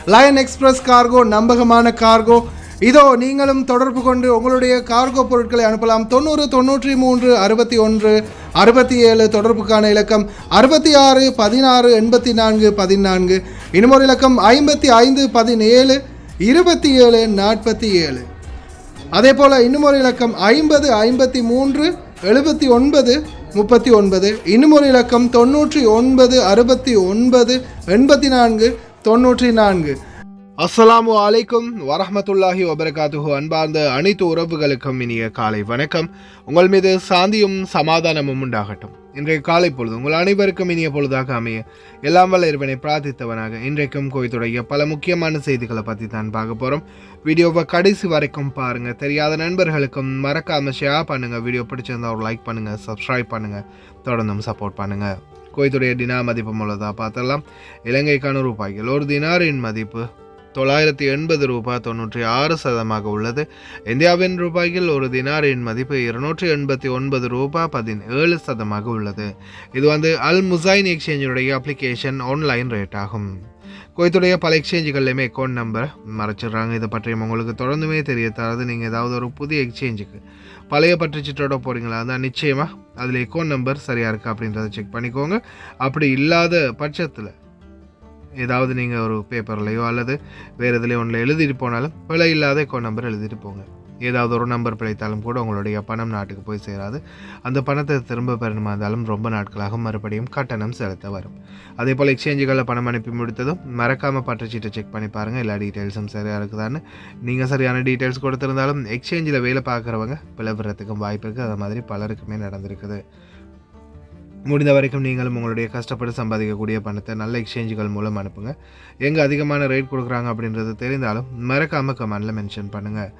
Line express cargo நம்பகமான cargo. இதோ நீங்களும் தொடர்பு கொண்டு உங்களுடைய கார்கோ பொருட்களை அனுப்பலாம். 90 93 61 67 தொடர்புக்கான இலக்கம் 66 16 84 14. இன்னொரு இலக்கம் 55 17 27 47. அதே போல் இன்னுமொரு இலக்கம் 50 53 79 39. இன்னுமொரு இலக்கம் 99 69 84 94. அஸ்ஸலாமு அலைக்கும் வரஹ்மத்துல்லாஹி வபரகாத்துஹு. அன்பார்ந்த அனைத்து உறவுகளுக்கும் இனிய காலை வணக்கம். உங்கள் மீது சாந்தியும் சமாதானமும் உண்டாகட்டும். இன்றைய காலை பொழுது உங்கள் அனைவருக்கும் இனிய பொழுதாக அமைய எல்லாம் வல்ல இறைவனை பிரார்த்தித்தவனாக இன்றைக்கும் கோயத்துடைய பல முக்கியமான செய்திகளை பற்றி தான் பார்க்க போகிறோம். வீடியோவை கடைசி வரைக்கும் பாருங்கள். தெரியாத நண்பர்களுக்கும் மறக்காமல் ஷேர் பண்ணுங்கள். வீடியோ பிடிச்சிருந்தா ஒரு லைக் பண்ணுங்கள், சப்ஸ்கிரைப் பண்ணுங்கள், தொடர்ந்தும் சப்போர்ட் பண்ணுங்கள். குவைத்துடைய டினார் மதிப்பு மூலதாக பார்த்தலாம். இலங்கைக்கான ரூபாய்கள் ஒரு தினாரின் மதிப்பு 980 ரூபாய் 96% உள்ளது. இந்தியாவின் ரூபாய்கள் ஒரு தினாரின் மதிப்பு 289 ரூபாய் 17% உள்ளது. இது அல் முசைன் எக்ஸ்சேஞ்சுடைய அப்ளிகேஷன் ஆன்லைன் ரேட் ஆகும். குவைத்துடைய பல எக்ஸ்சேஞ்சுகள்லையுமே அக்கௌண்ட் நம்பர் மறைச்சிடுறாங்க. இதை பற்றியும் உங்களுக்கு தொடர்ந்துமே தெரிய தராது. நீங்கள் ஏதாவது ஒரு புதிய எக்ஸ்சேஞ்சுக்கு பழைய பற்றுச்சீட்டோட போகிறீங்களா, அதான் நிச்சயமாக அதில் அக்கௌண்ட் நம்பர் சரியாக இருக்கா அப்படின்றத செக் பண்ணிக்கோங்க. அப்படி இல்லாத பட்சத்தில் ஏதாவது நீங்கள் ஒரு பேப்பர்லையோ அல்லது வேறு எதுலையோ ஒன்றில் எழுதிட்டு போனாலும் பிழை இல்லாத அக்கௌண்ட் நம்பர் எழுதிட்டு போங்க. ஏதாவது ஒரு நம்பர் பிழைத்தாலும் கூட உங்களுடைய பணம் நாட்டுக்கு போய் சேராது. அந்த பணத்தை திரும்ப பெறணுமா இருந்தாலும் ரொம்ப நாட்களாக மறுபடியும் கட்டணம் செலுத்த வரும். அதே போல் எக்ஸ்சேஞ்சுகளில் பணம் அனுப்பி முடித்ததும் மறக்காமல் பற்றுச்சீட்டை செக் பண்ணி பாருங்கள், எல்லா டீட்டெயில்ஸும் சரியாக இருக்குதான்னு. நீங்கள் சரியான டீட்டெயில்ஸ் கொடுத்துருந்தாலும் எக்ஸ்சேஞ்சில் வேலை பார்க்குறவங்க பிளவுறதுக்கும் வாய்ப்பு இருக்குது. அது மாதிரி பலருக்குமே நடந்திருக்குது. முடிந்த வரைக்கும் நீங்களும் உங்களுடைய கஷ்டப்பட்டு சம்பாதிக்கக்கூடிய பணத்தை நல்ல எக்ஸ்சேஞ்சுகள் மூலம் அனுப்புங்க. எங்கே அதிகமான ரேட் கொடுக்குறாங்க அப்படின்றது தெரிந்தாலும் மறக்காமல் கமெண்டில் மென்ஷன் பண்ணுங்கள்.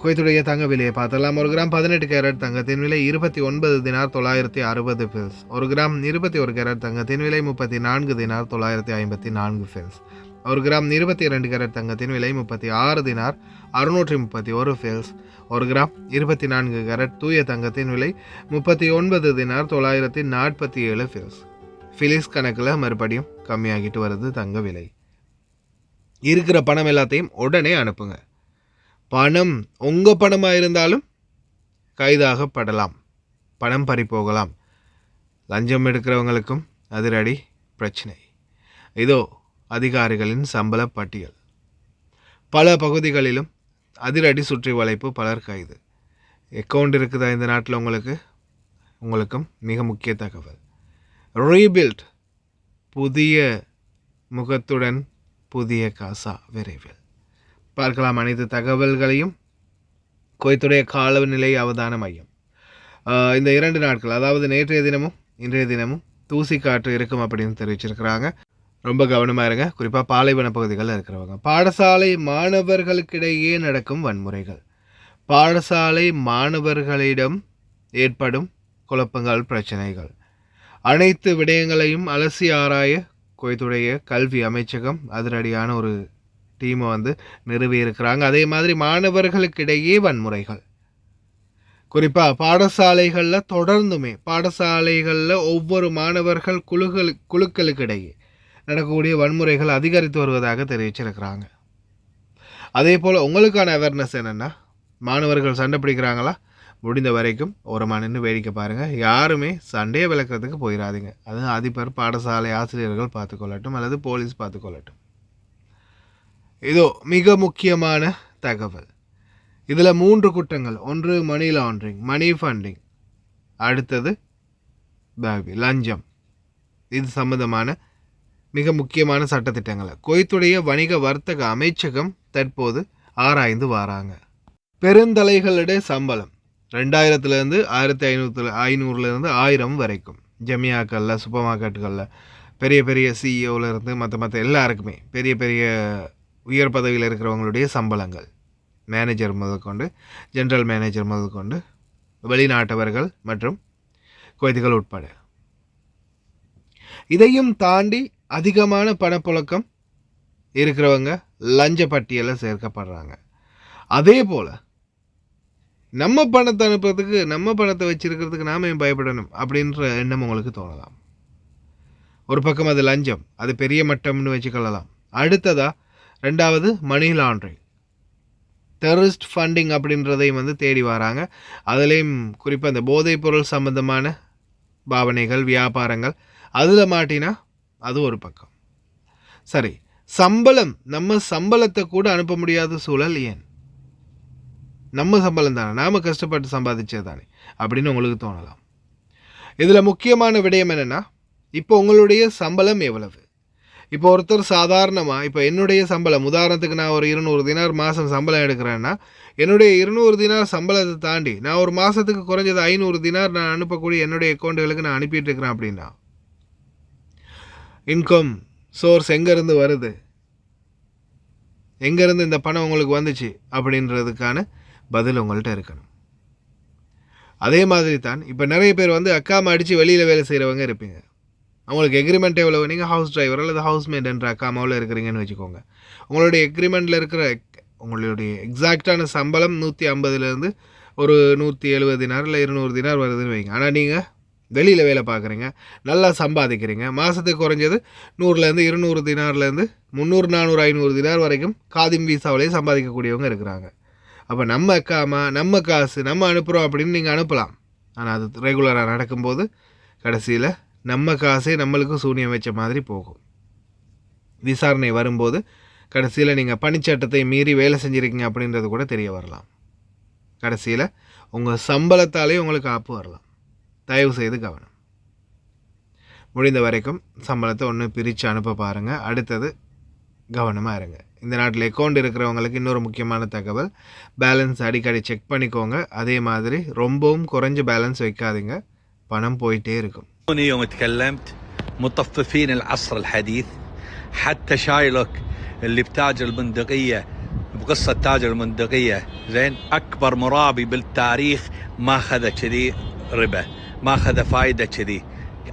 குவைத்துடைய தங்க விலையை பார்த்தலாம். ஒரு கிராம் 18 கேரட் தங்கத்தின் விலை 29 தினார் 960 ஃபில்ஸ். ஒரு கிராம் 21 கேரட் தங்கத்தின் விலை 34 தினார் 954 ஃபில்ஸ். ஒரு கிராம் 22 கேரட் தங்கத்தின் விலை 36 தினார் 631 ஃபில்ஸ். ஒரு கிராம் 24 கேரட் தூய தங்கத்தின் விலை 39 தினார் 947 ஃபில்ஸ். ஃபிலிஸ் கணக்கில் மறுபடியும் கம்மியாகிட்டு வருது தங்க விலை. இருக்கிற பணம் எல்லாத்தையும் உடனே அனுப்புங்க. பணம் உங்கள் பணமாக இருந்தாலும் கைதாகப்படலாம், பணம் பறி போகலாம். லஞ்சம் எடுக்கிறவங்களுக்கும் அதிரடி பிரச்சனை. இதோ அதிகாரிகளின் சம்பள பட்டியல். பல பகுதிகளிலும் அதிரடி சுற்றி வளைப்பு, பலர் கைது. அக்கௌண்ட் இருக்குதா இந்த நாட்டில் உங்களுக்கும் மிக முக்கிய தகவல். ரீபில்ட், புதிய முகத்துடன் புதிய காசா விரைவில். பார்க்கலாம் அனைத்து தகவல்களையும் குவைத்துடைய காலநிலை அவதான மையம். இந்த 2 நாட்கள், அதாவது நேற்றைய தினமும் இன்றைய தினமும் தூசி காற்று இருக்கும் அப்படின்னு தெரிவிச்சிருக்கிறாங்க. ரொம்ப கவனமாக இருங்க, குறிப்பாக பாலைவன பகுதிகளில் இருக்கிறவங்க. பாடசாலை மாணவர்களுக்கிடையே நடக்கும் வன்முறைகள், பாடசாலை மாணவர்களிடம் ஏற்படும் குழப்பங்கள், பிரச்சனைகள், அனைத்து விடயங்களையும் அலசி ஆராய குவைத்துடைய கல்வி அமைச்சகம் அதிரடியான ஒரு டீமை நிறுவி இருக்கிறாங்க. அதே மாதிரி மாணவர்களுக்கிடையே வன்முறைகள், குறிப்பாக பாடசாலைகளில் தொடர்ந்துமே பாடசாலைகளில் ஒவ்வொரு மாணவர்கள் குழுக்களுக்கிடையே நடக்கக்கூடிய வன்முறைகள் அதிகரித்து வருவதாக தெரிவிச்சிருக்கிறாங்க. அதே போல் உங்களுக்கான அவேர்னஸ் என்னென்னா, மாணவர்கள் சண்டை பிடிக்கிறாங்களா, முடிந்த வரைக்கும் ஒரு மணின்னு வேடிக்கை பாருங்கள். யாருமே சண்டையை விளக்கிறதுக்கு போயிடாதீங்க. அது அதிபர், பாடசாலை ஆசிரியர்கள் பார்த்துக்கொள்ளட்டும் அல்லது போலீஸ் பார்த்துக்கொள்ளட்டும். இதோ மிக முக்கியமான தகவல். இதில் 3 குற்றங்கள். ஒன்று மணி லாண்ட்ரிங், மணி ஃபண்டிங், அடுத்தது லஞ்சம். இது சம்பந்தமான மிக முக்கியமான சட்டத்திட்டங்களை குவைத்துடைய வணிக வர்த்தக அமைச்சகம் தற்போது ஆராய்ந்து வராங்க. பெருந்தலைகளுடைய சம்பளம் 2000 1500 1000 வரைக்கும். ஜமியாக்களில், சூப்பர் மார்க்கெட்டுகளில் பெரிய பெரிய சிஇஓவிலேருந்து மற்ற எல்லாருக்குமே பெரிய பெரிய உயர் பதவியில் இருக்கிறவங்களுடைய சம்பளங்கள், மேனேஜர் முதற்கொண்டு, ஜென்ரல் மேனேஜர் முதற்கொண்டு, வெளிநாட்டவர்கள் மற்றும் குவைத்துகள் உட்பட. இதையும் தாண்டி அதிகமான பணப்புழக்கம் இருக்கிறவங்க லஞ்ச பட்டியலில் சேர்க்கப்படுறாங்க. அதே போல் நம்ம பணத்தை அனுப்புறதுக்கு, நம்ம பணத்தை வச்சிருக்கிறதுக்கு நாம ஏன் பயப்படணும் அப்படின்ற எண்ணம் உங்களுக்கு தோணலாம். ஒரு பக்கம் அது லஞ்சம், அது பெரிய மட்டம்னு வச்சுக்கொள்ளலாம். அடுத்ததாக ரெண்டாவது மணி லாண்ட்ரிங், டெரரிஸ்ட் ஃபண்டிங் அப்படின்றதையும் வந்து தேடி வராங்க. அதுலேயும் குறிப்பாக இந்த போதைப்பொருள் சம்பந்தமான பாவனைகள், வியாபாரங்கள், அதில் மாட்டினா அது ஒரு பக்கம். சரி, சம்பளம், நம்ம சம்பளத்தை கூட அனுப்ப முடியாத சூழல் ஏன்? நம்ம சம்பளம் தானே, நாம் கஷ்டப்பட்டு சம்பாதிச்சது தானே அப்படின்னு உங்களுக்கு தோணலாம். இதில் முக்கியமான விடயம் என்னென்னா, இப்போ உங்களுடைய சம்பளம் எவ்வளவு? இப்போ ஒருத்தர் சாதாரணமாக, இப்போ என்னுடைய சம்பளம் உதாரணத்துக்கு நான் ஒரு 200 தினார் மாதம் சம்பளம் எடுக்கிறேன்னா, என்னுடைய 200 தினார் சம்பளத்தை தாண்டி நான் ஒரு மாதத்துக்கு குறைஞ்சது 500 தினார் நான் அனுப்பக்கூடிய என்னுடைய அக்கௌண்ட்டுகளுக்கு நான் அனுப்பிட்டு இருக்கிறேன் அப்படின்னா, இன்கம் சோர்ஸ் எங்கேருந்து வருது, எங்கேருந்து இந்த பணம் உங்களுக்கு வந்துச்சு அப்படின்றதுக்கான பதில் உங்கள்கிட்ட இருக்கணும். அதே மாதிரி தான் இப்போ நிறைய பேர் வந்து அக்காம அடித்து வெளியில் வேலை செய்கிறவங்க இருப்பீங்க. அவங்களுக்கு எக்ரிமெண்ட் எவ்வளோ, நீங்கள் ஹவுஸ் டிரைவர் அல்லது ஹவுஸ்மேட் என்ற அக்காமாவில் இருக்கிறீங்கன்னு வச்சுக்கோங்க. உங்களுடைய எக்ரிமெண்ட்டில் இருக்கிற உங்களுடைய எக்ஸாக்டான சம்பளம் 150லேருந்து ஒரு 170 தினார் இல்லை 200 தினார் வருதுன்னு வைங்க. ஆனால் நீங்கள் வெளியில் வேலை பார்க்குறீங்க, நல்லா சம்பாதிக்கிறீங்க, மாதத்துக்கு குறைஞ்சது 100லேருந்து 200 தினார்லேருந்து 300 400 500 தினார் வரைக்கும் காதிம் வீசாவிலேயே சம்பாதிக்கக்கூடியவங்க இருக்கிறாங்க. அப்போ நம்ம அக்காமா, நம்ம காசு நம்ம அனுப்புகிறோம் அப்படின்னு நீங்கள் அனுப்பலாம். ஆனால் அது ரெகுலராக நடக்கும்போது கடைசியில் நம்ம காசே நம்மளுக்கும் சூனியம் வச்ச மாதிரி போகும். விசாரணை வரும்போது கடைசியில் நீங்கள் பணிச்சட்டத்தை மீறி வேலை செஞ்சுருக்கீங்க அப்படின்றது கூட தெரிய வரலாம். கடைசியில் உங்கள் சம்பளத்தாலே உங்களுக்கு ஆப்பு வரலாம். தயவு செய்து கவனம். முடிந்த வரைக்கும் சம்பளத்தை ஒன்று பிரித்து அனுப்ப பாருங்கள். அடுத்தது கவனமாக இருங்க. இந்த நாட்டில் அக்கௌண்ட் இருக்கிறவங்களுக்கு இன்னொரு முக்கியமான தகவல், பேலன்ஸ் அடிக்கடி செக் பண்ணிக்கோங்க. அதே மாதிரி ரொம்பவும் குறைஞ்ச பேலன்ஸ் வைக்காதீங்க, பணம் போயிட்டே இருக்கும். يوم تكلمت مطففين العصر الحديث، حتى شايلوك اللي بتاجر البندقية بقصة تاجر البندقية زين، أكبر مرابي بالتاريخ ما خذ كذي ربا، ما خذ فايدة كذي.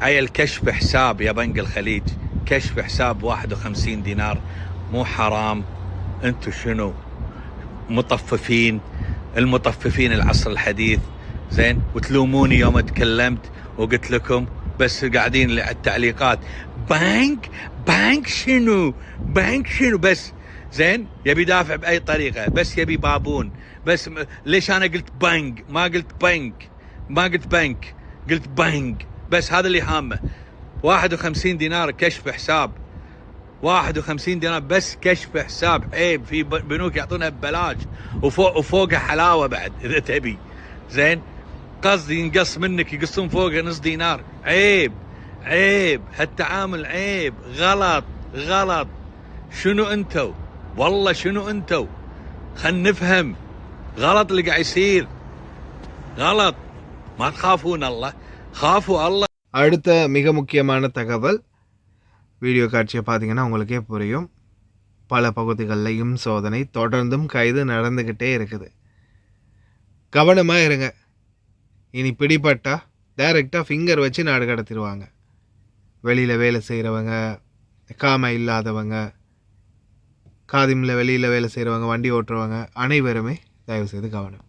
عيل كشف حساب يا بنك الخليج، كشف حساب 51 دينار، مو حرام؟ انتو شنو مطففين؟ المطففين العصر الحديث زين. وتلوموني يوم تكلمت وقلت لكم بس قاعدين التعليقات بنك بنك شنو بنك شنو بس زين، يبي يدافع باي طريقه، بس يبي بابون. بس ليش انا قلت بنك ما قلت بنك، ما قلت بنك قلت بنك، بس هذا اللي هامه. 51 دينار كشف حساب، 51 دينار بس كشف حساب. عيب، في بنوك يعطونها ببلاش وفوقها حلاوه بعد اذا تبي زين. قصدي ينقص منك يقصون فوقه نص دينار. عيب عيب هالتعامل، عيب، غلط غلط. شنو انتو والله شنو انتو؟ خل نفهم غلط اللي قاعد يصير، غلط. ما تخافون الله، خافوا الله. அடுத்த மிக முக்கியமான தகவல், வீடியோ காட்சியை பார்த்தீங்கன்னா உங்களுக்கே புரியும். பல பகுதிகளிலையும் சோதனை, தொடர்ந்தும் கைது நடந்துக்கிட்டே இருக்குது. கவனமாக இருங்க. இனி பிடிப்பட்டா டைரெக்டாக ஃபிங்கர் வச்சு நாடு கடத்திடுவாங்க. வெளியில் வேலை செய்கிறவங்க, காம இல்லாதவங்க, காதிமில் வெளியில் வேலை செய்கிறவங்க, வண்டி ஓட்டுறவங்க அனைவருமே தயவுசெய்து கவனம்.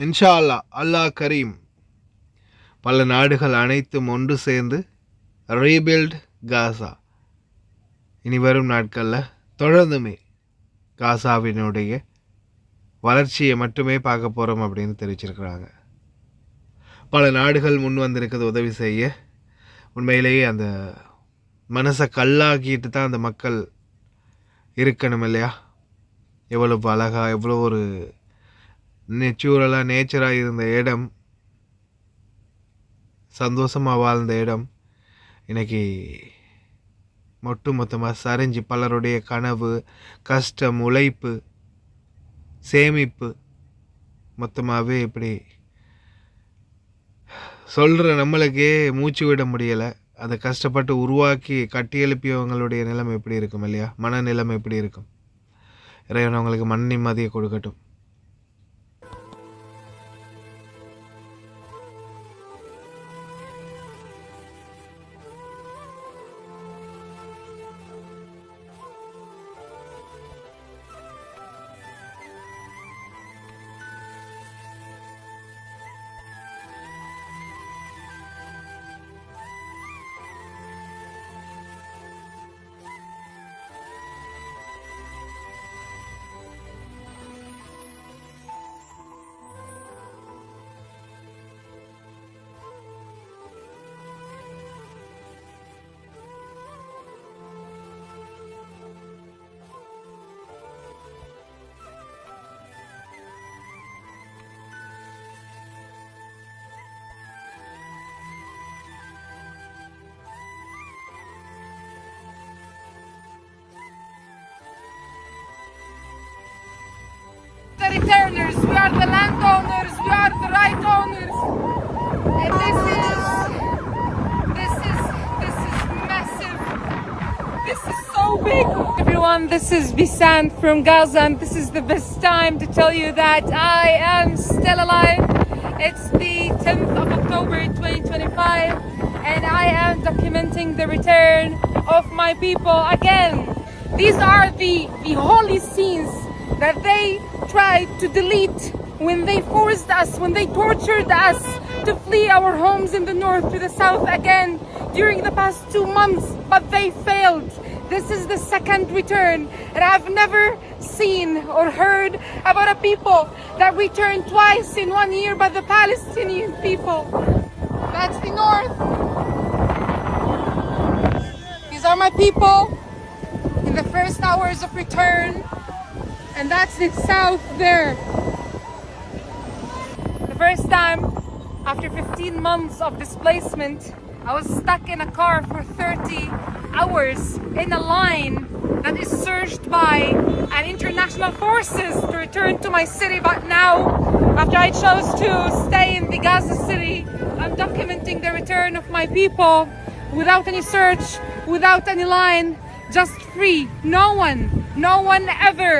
இன்ஷா அல்லாஹ், அல்லாஹ் கரீம். பல நாடுகள் அனைத்தும் ஒன்று சேர்ந்து ரீபில்ட் காசா. இனி வரும் நாட்களில் தொடர்ந்துமே காசாவினுடைய வளர்ச்சியை மட்டுமே பார்க்க போகிறோம் அப்படின்னு தெரிவிச்சிருக்கிறாங்க. பல நாடுகள் முன் வந்திருக்கிறது உதவி செய்ய. உண்மையிலேயே அந்த மனசை கல்லாக்கிட்டு தான் அந்த மக்கள் இருக்கணும் இல்லையா? எவ்வளவு அழகாக, எவ்வளோ ஒரு நேச்சுரலாக நேச்சராக இருந்த இடம், சந்தோஷமாக வாழ்ந்த இடம், இன்றைக்கி மொட்டு மொத்தமாக சரிஞ்சு பலருடைய கனவு, கஷ்டம், உழைப்பு, சேமிப்பு மொத்தமாகவே இப்படி சொல்கிற நம்மளுக்கே மூச்சு விட முடியலை. அதை கஷ்டப்பட்டு உருவாக்கி கட்டி எழுப்பியவங்களுடைய நிலைமை எப்படி இருக்கும் இல்லையா? மனநிலைமை எப்படி இருக்கும்? இறைவன் அவங்களுக்கு மன நிம்மதியை கொடுக்கட்டும். The returners, we are the landowners, we are the right owners, and this is massive. This is so big. Everyone, this is Bisan from Gaza, and this is the best time to tell you that I am still alive. It's the 10th of October 2025, and I am documenting the return of my people again. These are the holy scenes that they tried to delete when they forced us, when they tortured us to flee our homes in the north to the south again during the past 2 months, but they failed. This is the second return, and I've never seen or heard about a people that returned twice in 1 year by the Palestinian people. That's the north. These are my people in the first hours of return. And that's the south there. The first time, after 15 months of displacement, I was stuck in a car for 30 hours in a line that is searched by an international forces to return to my city. But now, after I chose to stay in the Gaza city, I'm documenting the return of my people without any search, without any line, just free. No one ever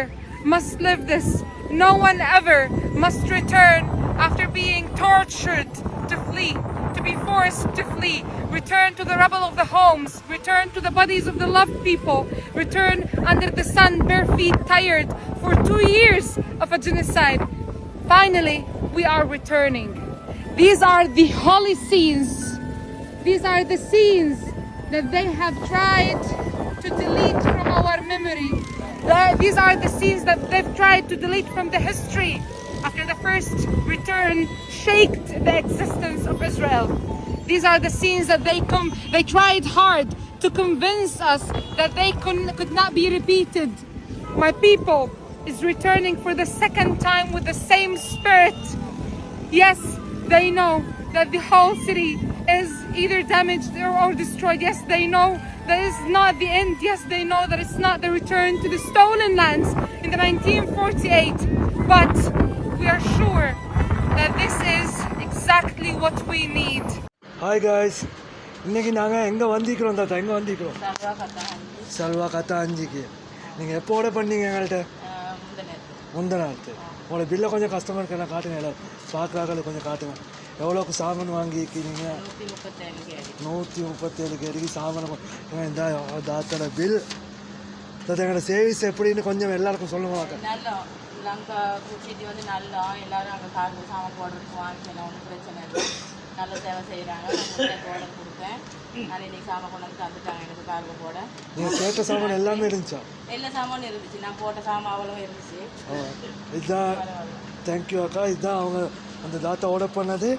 must live this. No one ever must return after being tortured to flee, to be forced to flee. Return to the rubble of the homes, return to the bodies of the loved people, return under the sun, bare feet, tired for 2 years of a genocide. Finally, we are returning. These are the holy scenes. These are the scenes that they have tried to delete from our memory. These are the scenes that they've tried to delete from the history after the first return shaked the existence of Israel. These are the scenes that they tried hard to convince us that they could not be repeated. My people is returning for the second time with the same spirit. Yes, they know that the whole city is either damaged or destroyed. Yes, they know that it's not the end. Yes, they know that it's not the return to the stolen lands in the 1948. But we are sure that this is exactly what we need. Hi guys, இன்னைக்கு நாங்கள் எங்கே வந்திக்கிறோம் தாத்தா? எங்கே வந்திக்கிறோம்? சல்வா கத்தா அஞ்சுக்கு. நீங்கள் எப்போ order பண்ணீங்க எங்கள்கிட்ட? முந்தநாத்து. உங்களோட பில்லை கொஞ்சம் கஸ்டமருக்கு நான் காட்டுங்க, எல்லாம் பார்க்குறாங்க, கொஞ்சம் காட்டுங்க. எவ்வளோக்கு சாமான் வாங்கிக்கிறீங்க? 137 கேரிக்கு சாமான். இந்த தாத்தோட பில். தாத்தா எங்களோட சேவிஸ் எப்படின்னு கொஞ்சம் எல்லாருக்கும் சொல்லுங்க. லங்கா சிட்டி வந்து நல்லா எல்லோரும் அங்கே கார்கோ சாமான் போடுறதுக்கு வாங்கிக்கலாம், ஒன்றும் பிரச்சனை இல்லை, நல்ல சேவை செய்கிறாங்க. நான் ஆர்டர் கொடுத்தேன், நான் இன்னைக்கு சாமான் கொண்டு வந்து தந்துட்டாங்க எனக்கு கார்கோ போட. நீங்கள் கேட்ட சாமான் எல்லாமே இருந்துச்சா? எல்லா சாமானும் இருந்துச்சு, நான் போட்ட சாமான் அவ்வளோ இருந்துச்சு. இதுதான் தேங்க்யூ அக்கா. இதுதான் அவங்க அந்த தாத்தா ஆர்டர் பண்ணது.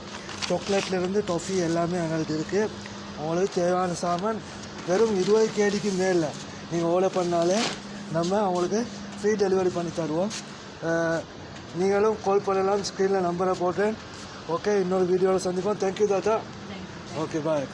சாக்லேட்லேருந்து டாஃபி எல்லாமே எங்கள்கிட்ட இருக்குது. அவங்களுக்கு தேவையான சாமான் வெறும் 20 கேடிக்கு மேலே நீங்கள் ஆர்டர் பண்ணாலே நம்ம அவங்களுக்கு ஃப்ரீ டெலிவரி பண்ணி தருவோம். நீங்களும் கால் பண்ணலாம், ஸ்க்ரீனில் நம்பரை போட்டேன். ஓகே, இன்னொரு வீடியோவில் சந்திப்போம். தேங்க்யூ தாத்தா. ஓகே, பாய்.